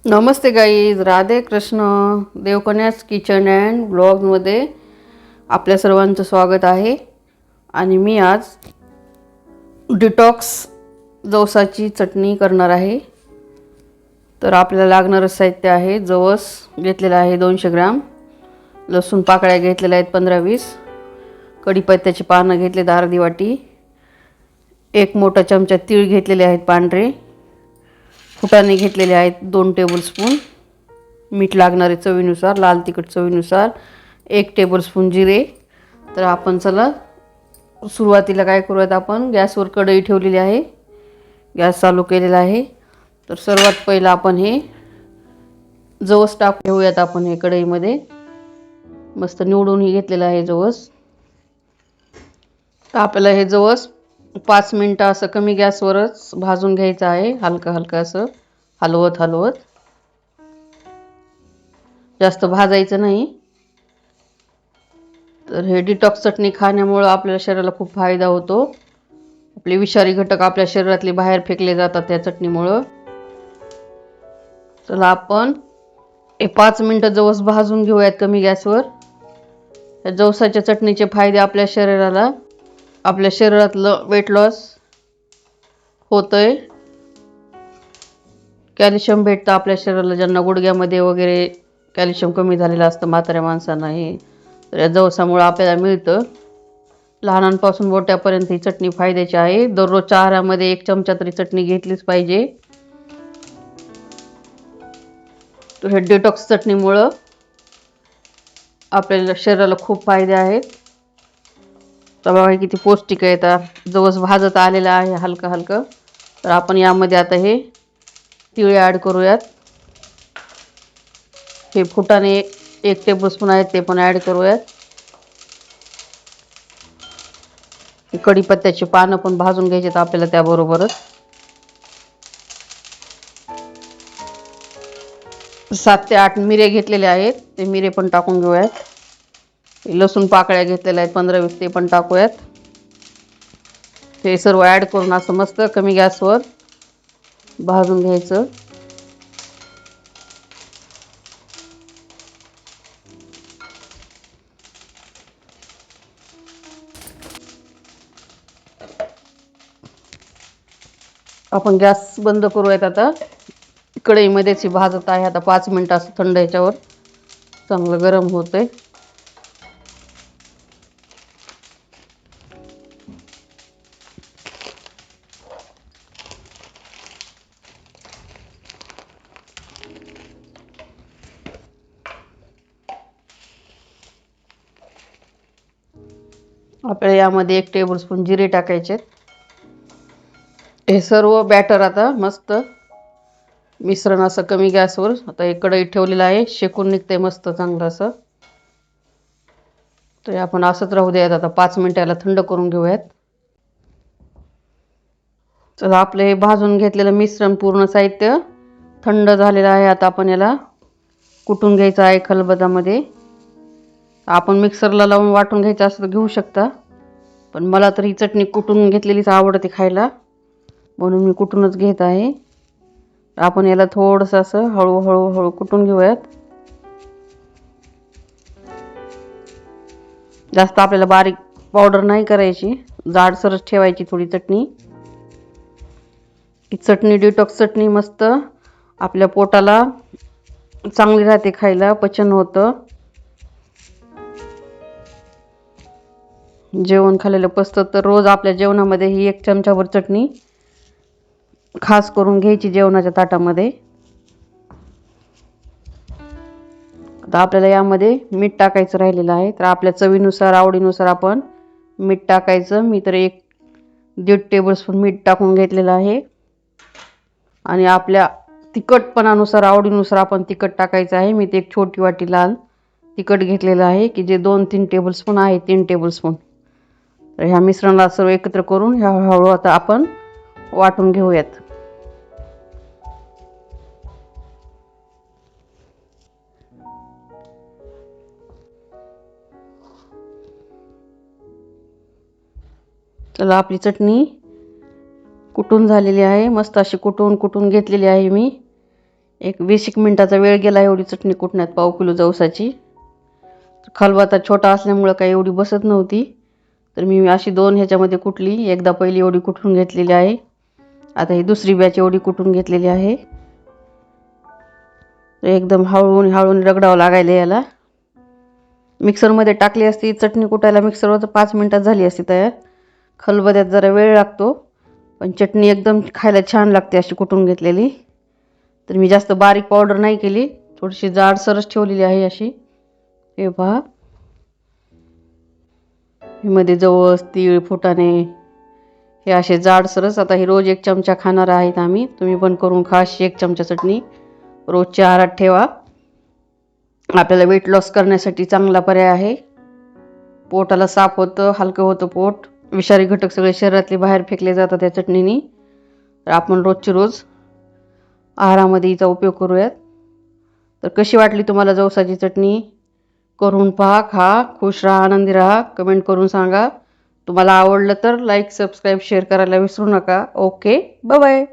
नमस्ते guys, Radhe Krishna. देवकन्यास kitchen and ब्लॉगमध्ये आपल्या सर्वांचं स्वागत आहे. आणि मी आज डिटॉक्स जवसाची चटणी करणार आहे. तर आपल्याला लागणारं साहित्य आहे: जवस घेतलेला आहे 200 ग्राम, लसूण पाकळ्या घेतलेल्या आहेत 15-20, कढीपत्त्याची पानं घेतले अर्धी वाटी, एक मोठा चमचा तीळ घेतलेले आहेत पांढरे, फुटाणे घेतलेले आहेत 2 टेबलस्पून, मीठ लागणारे चवीनुसार, लाल तिखट चवीनुसार, 1 टेबलस्पून जिरे. तर आपण चला सुरुवातीला काय करूयात, आपण गॅसवर कढई ठेवलेली आहे, गॅस चालू केलेला आहे. तर सर्वात पहिला आपण हे जवस टाकून घेऊयात. आपण हे कढईमध्ये मस्त निवडून घेतलेलं आहे जवस. आपल्याला हे जवस 5 मिनटं असं कमी गॅसवरच भाजून घ्यायचं आहे, हलकं हलकं असं हलवत हलवत, जास्त भाजायचं नाही. तर हे डिटॉक्स चटणी खाण्यामुळे आपल्या शरीराला खूप फायदा होतो. आपले विषारी घटक आपल्या शरीरातले बाहेर फेकले जातात त्या चटणीमुळं. चला आपण 5 मिनटं जवस भाजून घेऊयात कमी गॅसवर. या जवसाच्या चटणीचे फायदे आपल्या शरीराला, आपल्या शरीरातलं वेट लॉस होतंय, कॅल्शियम भेटतं आपल्या शरीराला, ज्यांना गुडघ्यामध्ये वगैरे कॅल्शियम कमी झालेलं असतं म्हाताऱ्या माणसांना, हे तर या जवसामुळे आपल्याला मिळतं. लहानांपासून मोठ्यापर्यंत ही चटणी फायद्याची आहे. दररोजच्या आहारामध्ये 1 चमचा तरी चटणी घेतलीच पाहिजे. तर हे डिटॉक्स चटणीमुळं आपल्याला शरीराला खूप फायदे आहेत. तर बघा किती पौष्टिक आहे. तर जवस भाजत आलेलं आहे हलकं हलकं. तर आपण यामध्ये आता हे तिळ ॲड करूयात. हे फुटाणे 1 टेबलस्पून आहेत, ते पण ॲड करूयात. कढीपत्त्याची पानं पण भाजून घ्यायचे आपल्याला त्याबरोबरच. 7 ते 8 मिरे घेतलेले आहेत, ते मिरे पण टाकून घेऊयात. लसूण पाकळ्या घेतलेल्या आहेत 15-20, ते पण टाकूयात. हे सर्व ॲड करून असं मस्त कमी गॅसवर भाजून घ्यायचं. आपण गॅस बंद करूयात आता. कढईमध्येच भाजत आहे आता 5 मिनटं असं थंड ह्याच्यावर, चांगलं गरम होतंय. आपल्याला यामध्ये 1 टेबलस्पून जिरे टाकायचे. हे सर्व बॅटर आता मस्त मिश्रण असं कमी गॅसवर आता एक कढईत ठेवलेलं आहे, शेकून निघते मस्त चांगलं असं. तर आपण असंच राहू द्यात. आता 5 मिनिटं याला थंड करून घेऊयात. चला आपलं हे भाजून घेतलेलं मिश्रण पूर्ण साहित्य थंड झालेलं आहे. आता आपण याला कुटून घ्यायचं आहे खलबत्त्यामध्ये. आपण मिक्सरला लावून वाटून घ्यायचं असं तर घेऊ शकता, पण मला तर ही चटणी कुटून घेतलेलीच आवडते खायला, म्हणून मी कुटूनच घेत आहे. आपण याला थोडंसं असं हळूहळू कुटून घेऊयात. जास्त आपल्याला बारीक पावडर नाही करायची, जाडसरच ठेवायची थोडी चटणी. ही चटणी डिटॉक्स चटणी मस्त आपल्या पोटाला चांगली राहते, खायला पचन होतं, जेवण खाल्लेलं पचतं. तर रोज आपल्या जेवणामध्ये ही 1 चमचाभर चटणी खास करून घ्यायची जेवणाच्या ताटामध्ये. आता आपल्याला यामध्ये मीठ टाकायचं राहिलेलं आहे. तर आपल्या चवीनुसार, आवडीनुसार आपण मीठ टाकायचं. मी तर 1-1.5 टेबलस्पून मीठ टाकून घेतलेलं आहे. आणि आपल्या तिखटपणानुसार, आवडीनुसार आपण तिखट टाकायचं आहे. मी ते 1 छोटी वाटी लाल तिखट घेतलेलं आहे, की जे 2-3 टेबलस्पून आहे, 3 टेबलस्पून. तर ह्या मिश्रणाला सर्व एकत्र करून हळूहळू आता आपण वाटून घेऊयात. चला आपली चटणी कुटून झालेली आहे, मस्त अशी कुटून घेतलेली आहे मी. एक 20 मिनिटाचा वेळ गेला एवढी चटणी कुटण्यात, पाव किलो जवसाची. खलबत्ता छोटा असल्यामुळं काही एवढी बसत नव्हती, तर मी अशी 2 ह्याच्यामध्ये कुटली. एकदा पहिली एवढी कुटून घेतलेली आहे, आता ही दुसरी बॅच एवढी कुटून घेतलेली आहे. एकदम हळून हळून रगडावं लागायला याला. मिक्सरमध्ये टाकली असती चटणी कुटायला, मिक्सरवर तर 5 मिनिटात झाली असती तयार. खलबत्त्यात जरा वेळ लागतो, पण चटणी एकदम खायला छान लागते अशी कुटून घेतलेली. तर मी जास्त बारीक पावडर नाही केली, थोडीशी जाडसरच ठेवलेली आहे अशी. हे पहा, मध्ये जवस, तीळ, फुटाणे हे असे जाडसरच. आता ही रोज 1 चमचा खाणार आहेत आम्ही. तुम्ही पण करून खा अशी 1 चमचा चटणी. रोजच्या आहारात ठेवा. आपल्याला वेट लॉस करण्यासाठी चांगला पर्याय आहे. पोटाला साफ होतं, हलकं होतं पोट. विषारी घटक सगळे शरीरातले बाहेर फेकले जातात त्या चटणीने. तर आपण रोजचे रोज आहारामध्ये हिचा उपयोग करूयात. तर कशी वाटली तुम्हाला जवसाची चटणी? करून पहा, खा, खुश राहा, आनंदी राहा. कमेंट करून सांगा. तुम्हाला आवडलं तर लाईक, सबस्क्राईब, शेअर करायला विसरू नका. Okay, bye bye.